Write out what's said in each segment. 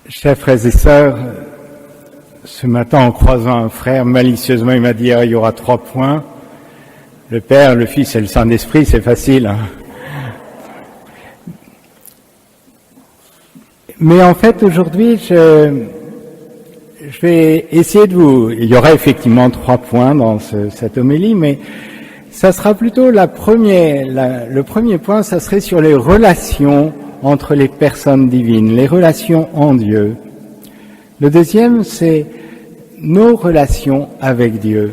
Chers frères et sœurs, ce matin en croisant un frère, malicieusement il m'a dit il y aura 3 points. Le Père, le Fils et le Saint-Esprit, c'est facile. Hein. Mais en fait aujourd'hui, je vais essayer de vous... Il y aura effectivement 3 points dans cette homélie, mais ça sera plutôt le premier point, ça serait sur les relations entre les personnes divines, les relations en Dieu. Le deuxième, c'est nos relations avec Dieu.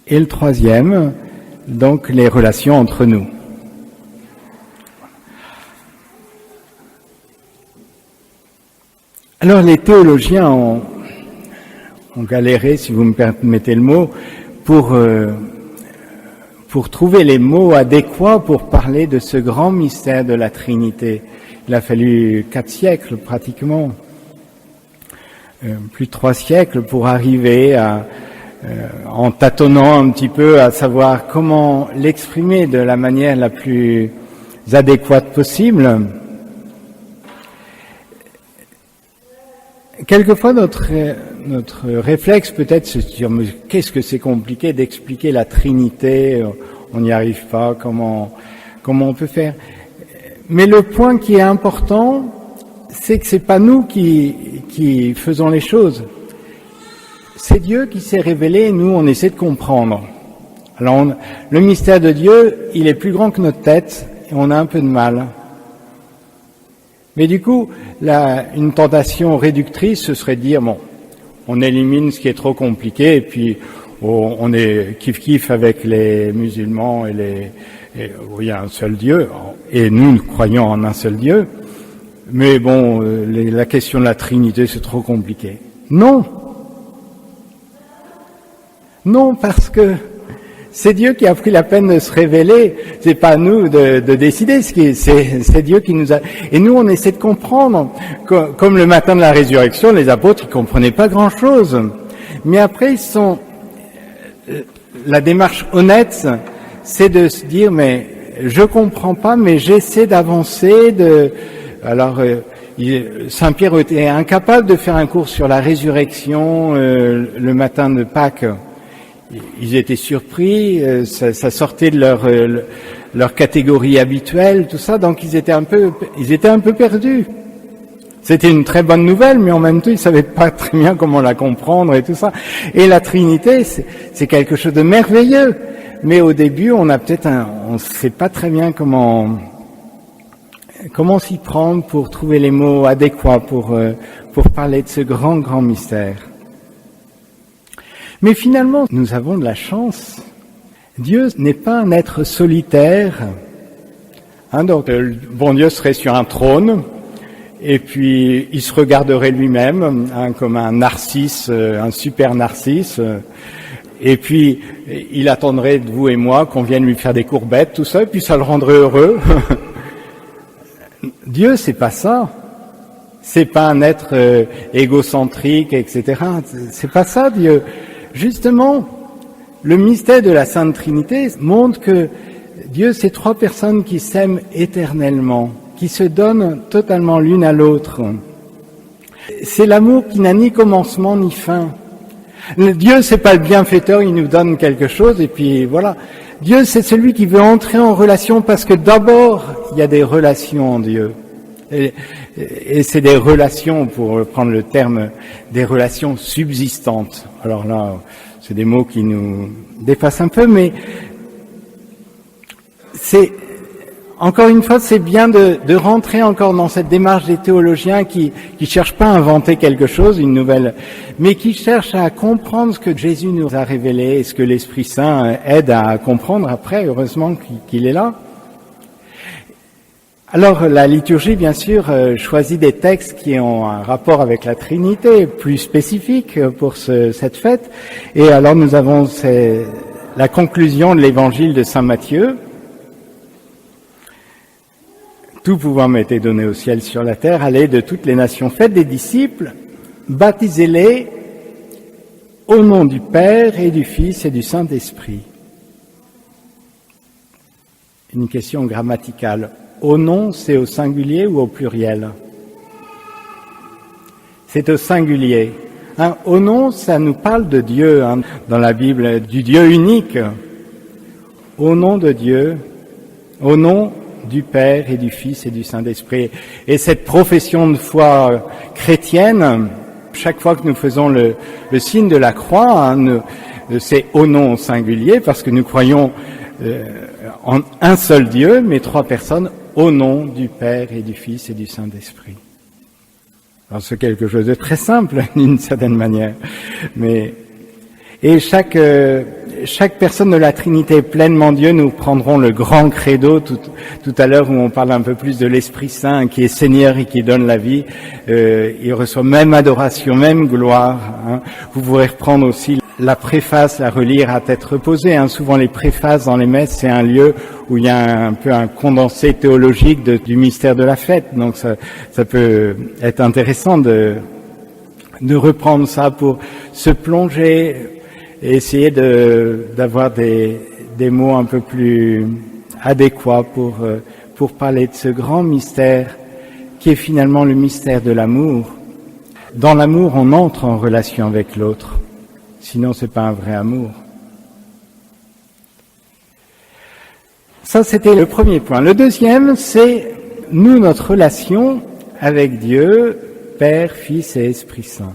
Et le troisième, donc les relations entre nous. Alors les théologiens ont galéré, si vous me permettez le mot, pour trouver les mots adéquats pour parler de ce grand mystère de la Trinité. Il a fallu 4 siècles pratiquement, plus de 3 siècles pour arriver en tâtonnant un petit peu à savoir comment l'exprimer de la manière la plus adéquate possible. Quelquefois, notre réflexe peut-être c'est de dire mais qu'est-ce que c'est compliqué d'expliquer la Trinité, on n'y arrive pas, comment on peut faire. Mais le point qui est important, c'est que c'est pas nous qui faisons les choses. C'est Dieu qui s'est révélé et nous on essaie de comprendre. Alors le mystère de Dieu, il est plus grand que notre tête et on a un peu de mal. Mais du coup, une tentation réductrice, ce serait de dire, bon, on élimine ce qui est trop compliqué et puis on est kiff-kiff avec les musulmans et il y a un seul Dieu, et nous croyons en un seul Dieu, mais bon, la question de la Trinité, c'est trop compliqué. Non, parce que c'est Dieu qui a pris la peine de se révéler, c'est pas nous de décider, c'est Dieu qui nous a... Et nous, on essaie de comprendre, comme le matin de la résurrection, les apôtres, ils comprenaient pas grand-chose. Mais après, la démarche honnête, c'est de se dire, mais je comprends pas, mais j'essaie d'avancer, Alors, Saint Pierre était incapable de faire un cours sur la résurrection le matin de Pâques. Ils étaient surpris, ça sortait de leur catégorie habituelle, tout ça, donc ils étaient un peu perdus. C'était une très bonne nouvelle, mais en même temps, ils savaient pas très bien comment la comprendre et tout ça. Et la Trinité, c'est quelque chose de merveilleux. Mais au début, on sait pas très bien comment s'y prendre pour trouver les mots adéquats pour parler de ce grand, grand mystère. Mais finalement, nous avons de la chance. Dieu n'est pas un être solitaire. Donc, le bon Dieu serait sur un trône, et puis il se regarderait lui-même, comme un narcisse, un super narcisse, et puis il attendrait de vous et moi qu'on vienne lui faire des courbettes, tout ça, et puis ça le rendrait heureux. Dieu, c'est pas ça. C'est pas un être égocentrique, etc. C'est pas ça, Dieu. Justement, le mystère de la Sainte Trinité montre que Dieu, c'est 3 personnes qui s'aiment éternellement, qui se donnent totalement l'une à l'autre. C'est l'amour qui n'a ni commencement ni fin. Dieu, c'est pas le bienfaiteur, il nous donne quelque chose et puis voilà. Dieu, c'est celui qui veut entrer en relation parce que d'abord, il y a des relations en Dieu. Et c'est des relations, pour prendre le terme, des relations subsistantes. Alors là, c'est des mots qui nous dépassent un peu, mais encore une fois, c'est bien de rentrer encore dans cette démarche des théologiens qui cherchent pas à inventer quelque chose, une nouvelle, mais qui cherchent à comprendre ce que Jésus nous a révélé et ce que l'Esprit Saint aide à comprendre après, heureusement qu'il est là. Alors, la liturgie, bien sûr, choisit des textes qui ont un rapport avec la Trinité, plus spécifique pour cette fête. Et alors, nous avons la conclusion de l'évangile de Saint Matthieu. Tout pouvoir m'a été donné au ciel sur la terre, allez de toutes les nations, faites des disciples, baptisez-les au nom du Père et du Fils et du Saint-Esprit. Une question grammaticale. Au nom, c'est au singulier ou au pluriel? c'est au singulier. Au nom, ça nous parle de Dieu, dans la Bible, du Dieu unique. Au nom de Dieu, au nom du Père et du Fils et du Saint-Esprit. Et cette profession de foi chrétienne, chaque fois que nous faisons le signe de la croix, c'est au nom au singulier, parce que nous croyons en un seul Dieu, mais trois personnes, au nom du Père et du Fils et du Saint-Esprit. Alors c'est quelque chose de très simple, d'une certaine manière. Et chaque personne de la Trinité est pleinement Dieu. Nous prendrons le grand credo tout à l'heure où on parle un peu plus de l'Esprit Saint qui est Seigneur et qui donne la vie. Il reçoit même adoration, même gloire. Vous pourrez reprendre aussi la préface, la relire à tête reposée. Souvent les préfaces dans les messes, c'est un lieu où il y a un peu un condensé théologique du mystère de la fête. Donc ça peut être intéressant de reprendre ça pour se plonger et essayer d'avoir des mots un peu plus adéquats pour parler de ce grand mystère qui est finalement le mystère de l'amour. Dans l'amour, on entre en relation avec l'autre. Sinon, c'est pas un vrai amour. Ça, c'était le premier point. Le deuxième, c'est nous, notre relation avec Dieu, Père, Fils et Esprit Saint.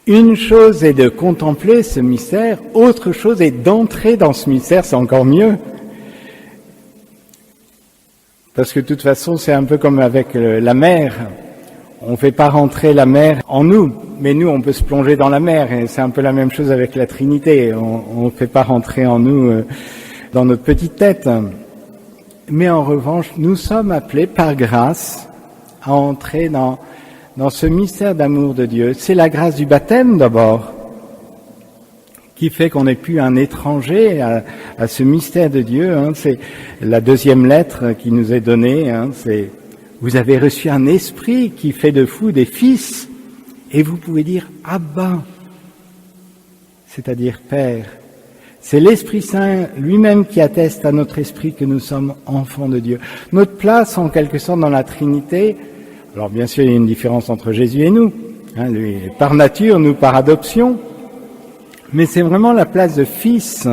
Une chose est de contempler ce mystère, autre chose est d'entrer dans ce mystère, c'est encore mieux. Parce que de toute façon, c'est un peu comme avec la mer. On ne fait pas rentrer la mer en nous, mais nous, on peut se plonger dans la mer. Et c'est un peu la même chose avec la Trinité. On ne fait pas rentrer en nous dans notre petite tête. Mais en revanche, nous sommes appelés par grâce à entrer dans ce mystère d'amour de Dieu. C'est la grâce du baptême d'abord, qui fait qu'on n'est plus un étranger à ce mystère de Dieu. C'est la deuxième lettre qui nous est donnée, c'est « Vous avez reçu un esprit qui fait de vous des fils, et vous pouvez dire « Abba », c'est-à-dire « Père ». C'est l'Esprit Saint lui-même qui atteste à notre esprit que nous sommes enfants de Dieu. Notre place, en quelque sorte, dans la Trinité, alors bien sûr, il y a une différence entre Jésus et nous. Lui, par nature, nous par adoption. Mais c'est vraiment la place de fils.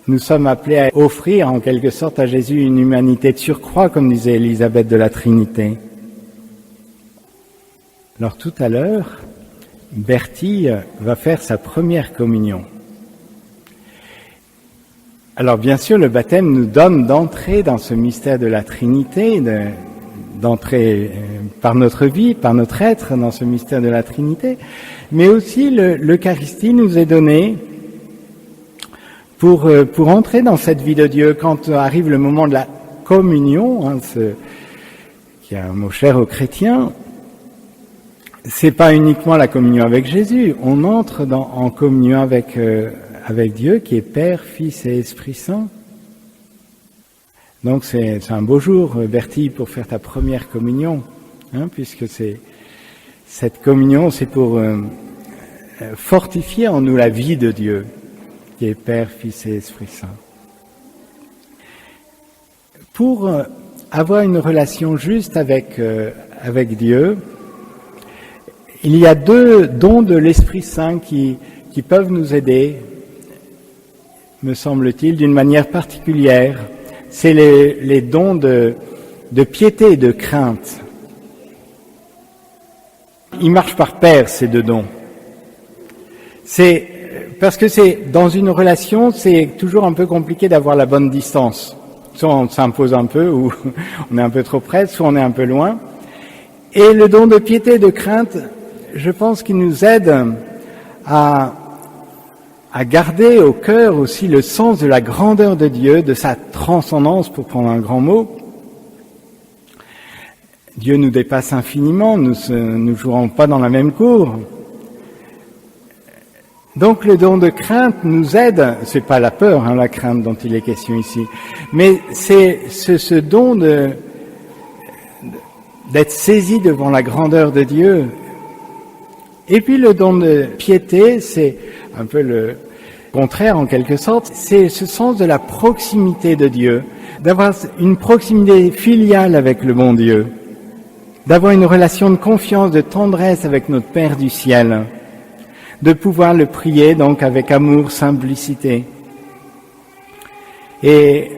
Nous sommes appelés à offrir, en quelque sorte, à Jésus une humanité de surcroît, comme disait Élisabeth de la Trinité. Alors tout à l'heure, Bertie va faire sa première communion. Alors bien sûr, le baptême nous donne d'entrer dans ce mystère de la Trinité, d'entrer par notre vie, par notre être dans ce mystère de la Trinité, mais aussi l'Eucharistie nous est donnée pour entrer dans cette vie de Dieu. Quand arrive le moment de la communion, qui est un mot cher aux chrétiens, c'est pas uniquement la communion avec Jésus, on entre en communion avec Dieu qui est Père, Fils et Esprit Saint. Donc c'est un beau jour, Bertie, pour faire ta première communion, puisque cette communion, c'est pour fortifier en nous la vie de Dieu, qui est Père, Fils et Esprit Saint. Pour avoir une relation juste avec Dieu, il y a deux dons de l'Esprit Saint qui peuvent nous aider, me semble-t-il, d'une manière particulière. C'est les dons de piété et de crainte. Ils marchent par pair, ces deux dons. Parce que dans une relation, c'est toujours un peu compliqué d'avoir la bonne distance. Soit on s'impose un peu, ou on est un peu trop près, soit on est un peu loin. Et le don de piété et de crainte, je pense qu'il nous aide à garder au cœur aussi le sens de la grandeur de Dieu, de sa transcendance, pour prendre un grand mot. Dieu nous dépasse infiniment, nous ne jouerons pas dans la même cour. Donc le don de crainte nous aide, c'est pas la peur, la crainte dont il est question ici, mais c'est ce don d'être saisi devant la grandeur de Dieu. Et puis le don de piété, c'est un peu le contraire en quelque sorte, c'est ce sens de la proximité de Dieu, d'avoir une proximité filiale avec le bon Dieu. d'avoir une relation de confiance, de tendresse avec notre Père du ciel, de pouvoir le prier donc avec amour, simplicité. Et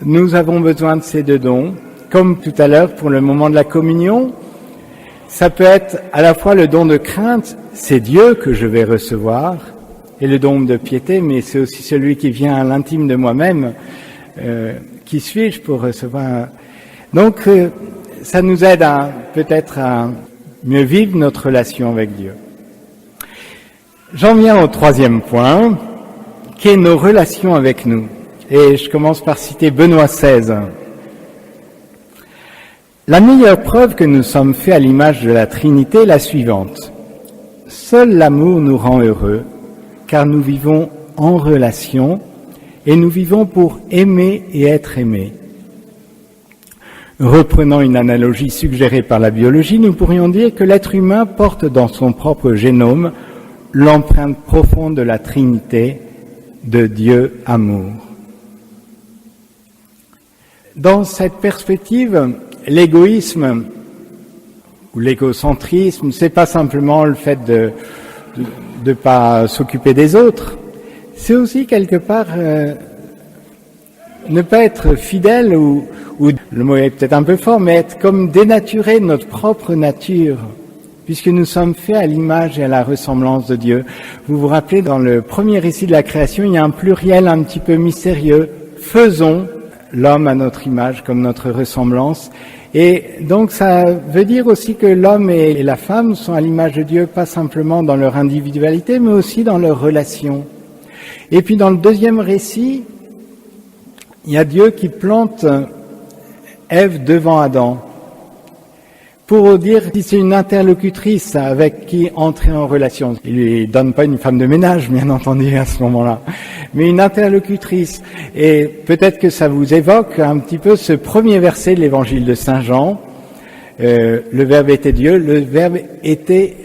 nous avons besoin de ces deux dons, comme tout à l'heure pour le moment de la communion. Ça peut être à la fois le don de crainte, c'est Dieu que je vais recevoir, et le don de piété, mais c'est aussi celui qui vient à l'intime de moi-même. Qui suis-je pour recevoir? Donc, ça nous aide peut-être à mieux vivre notre relation avec Dieu. J'en viens au troisième point, qui est nos relations avec nous. Et je commence par citer Benoît XVI. La meilleure preuve que nous sommes faits à l'image de la Trinité est la suivante. Seul l'amour nous rend heureux, car nous vivons en relation et nous vivons pour aimer et être aimés. Reprenant une analogie suggérée par la biologie, nous pourrions dire que l'être humain porte dans son propre génome l'empreinte profonde de la Trinité, de Dieu amour. Dans cette perspective, l'égoïsme ou l'égocentrisme, c'est pas simplement le fait de pas s'occuper des autres, c'est aussi quelque part ne pas être fidèle ou le mot est peut-être un peu fort, mais être comme dénaturé de notre propre nature, puisque nous sommes faits à l'image et à la ressemblance de Dieu. Vous vous rappelez, dans le premier récit de la création, il y a un pluriel un petit peu mystérieux. Faisons l'homme à notre image, comme notre ressemblance. Et donc ça veut dire aussi que l'homme et la femme sont à l'image de Dieu, pas simplement dans leur individualité, mais aussi dans leur relation. Et puis dans le deuxième récit, il y a Dieu qui plante Ève devant Adam pour dire que c'est une interlocutrice avec qui entrer en relation. Il lui donne pas une femme de ménage, bien entendu, à ce moment-là, mais une interlocutrice. Et peut-être que ça vous évoque un petit peu ce premier verset de l'évangile de Saint Jean. Le Verbe était Dieu, le Verbe était,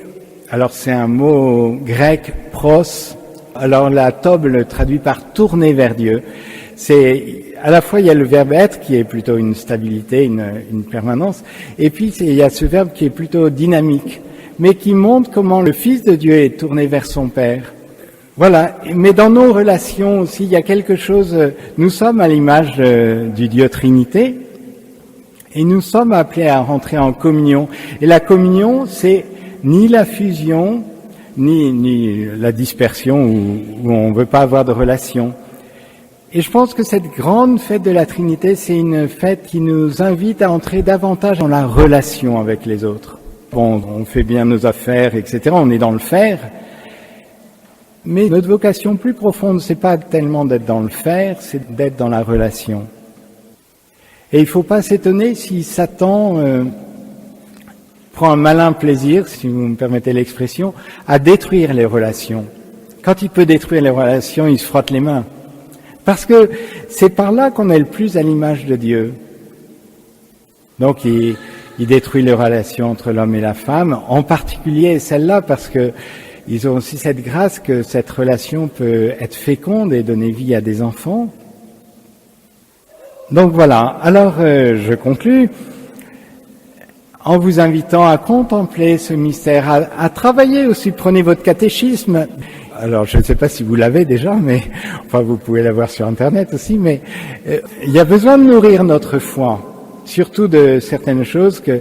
alors c'est un mot grec, pros, alors la Tob le traduit par tourner vers Dieu. C'est à la fois il y a le verbe être qui est plutôt une stabilité, une permanence, et puis il y a ce verbe qui est plutôt dynamique, mais qui montre comment le Fils de Dieu est tourné vers son Père. Voilà. Mais dans nos relations aussi, il y a quelque chose. Nous sommes à l'image du Dieu Trinité, et nous sommes appelés à rentrer en communion. Et la communion, c'est ni la fusion, ni la dispersion où on ne veut pas avoir de relation. Et je pense que cette grande fête de la Trinité, c'est une fête qui nous invite à entrer davantage dans la relation avec les autres. Bon, on fait bien nos affaires, etc. On est dans le faire. Mais notre vocation plus profonde, c'est pas tellement d'être dans le faire, c'est d'être dans la relation. Et il ne faut pas s'étonner si Satan prend un malin plaisir, si vous me permettez l'expression, à détruire les relations. Quand il peut détruire les relations, il se frotte les mains. Parce que c'est par là qu'on est le plus à l'image de Dieu. Donc il détruit les relations entre l'homme et la femme, en particulier celle-là, parce que ils ont aussi cette grâce que cette relation peut être féconde et donner vie à des enfants. Donc voilà, alors je conclus en vous invitant à contempler ce mystère, à travailler aussi, prenez votre catéchisme. Alors, je ne sais pas si vous l'avez déjà, mais enfin, vous pouvez l'avoir sur Internet aussi, mais il y a besoin de nourrir notre foi, surtout de certaines choses que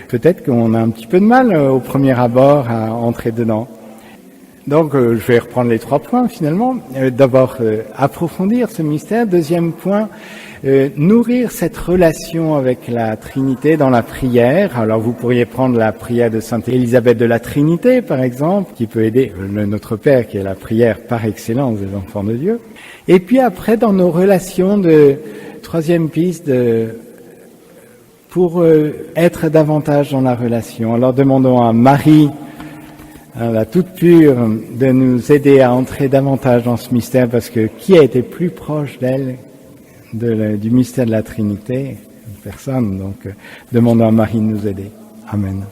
peut-être qu'on a un petit peu de mal au premier abord à entrer dedans. Donc, je vais reprendre les 3 points finalement. D'abord, approfondir ce mystère. Deuxième point, nourrir cette relation avec la Trinité dans la prière. Alors, vous pourriez prendre la prière de Sainte Élisabeth de la Trinité, par exemple, qui peut aider le Notre Père, qui est la prière par excellence des enfants de Dieu. Et puis après, dans nos relations troisième piste, pour être davantage dans la relation. Alors, demandons à Marie, la toute pure, de nous aider à entrer davantage dans ce mystère, parce que qui a été plus proche d'elle, du mystère de la Trinité? Personne. Donc, demandons à Marie de nous aider. Amen.